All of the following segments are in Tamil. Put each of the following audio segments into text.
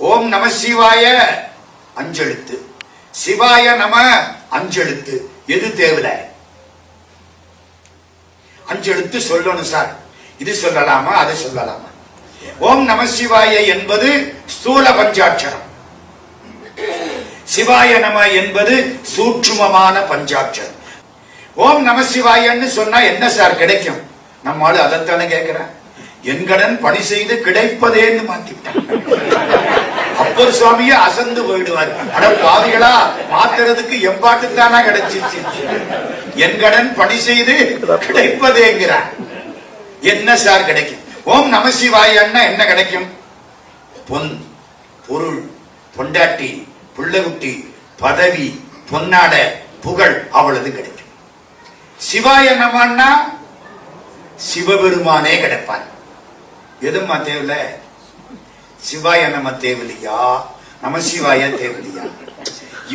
ஓம் நம சிவாய அஞ்செழுத்து, சிவாய நம அஞ்செழுத்து. எது தேவையில்ல? அஞ்செழுத்து சொல்லணும் சார். இது சொல்லலாமா அதை சொல்லலாமா? ஓம் நம சிவாய என்பது ஸ்தூல பஞ்சாட்சரம், சிவாய நம என்பது சூட்சுமமான பஞ்சாட்சரம். ஓம் நம சிவாயன்னு சொன்னா என்ன சார் கிடைக்கும்? நம்மால அதைத்தானே கேட்கிறேன். என்கடன் பணி செய்து கிடைப்பதேன்னு மாத்திட்டான். அப்பர் சுவாமியே அசந்து போயிடுவார். அட பாவிகளா, மாத்துறதுக்கு எம்பாட்டுத்தானா கிடைச்சிச்சு. என்கடன் பணி செய்து கிடைப்பதேங்கிறார். என்ன சார் கிடைக்கும்? ஓம் நம சிவாயன்னா என்ன கிடைக்கும்? பொன், பொருள், பொண்டாட்டி, புள்ளகுட்டி, பதவி, பொன்னாட, புகழ், அவ்வளவு கிடைக்கும். சிவாய நமன்னா சிவபெருமானே கிடைப்பான். எதுமா தேவையில்ல? சிவாய நம தேவையில்லையா, நம சிவாய தேவையில்லையா?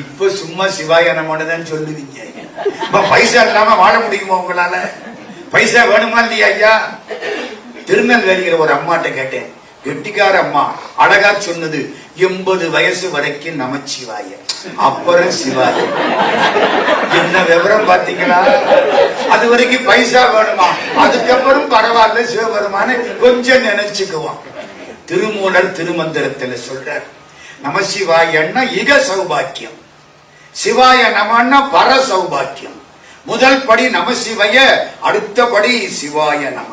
இப்ப சும்மா சிவாய நமன்னு தான் சொல்லுவீங்க. பைசா இல்லாம வாழ முடியுமா உங்களால? பைசா வேணுமா இல்லையா ஐயா? திருநெல்வேலியில ஒரு அம்மாட்ட கேட்டேன், கெட்டிக்கார அம்மா, அழகா சொன்னது, 80 வயசு வரைக்கும் நமச்சிவாய, அப்புறம் சிவாய. என்ன விவரம் பாத்தீங்களா? அது வரைக்கும் பைசா வேணுமா, அதுக்கப்புறம் பரவாயில்ல சிவபெருமான கொஞ்சம் நினைச்சுக்குவோம். திருமூலர் திருமந்திரத்துல சொல்றார், நமசிவாயன்னா இக சௌபாக்கியம், சிவாய நமன்னா பர சௌபாக்கியம். முதல் படி நமசிவாய, அடுத்த படி சிவாய நம.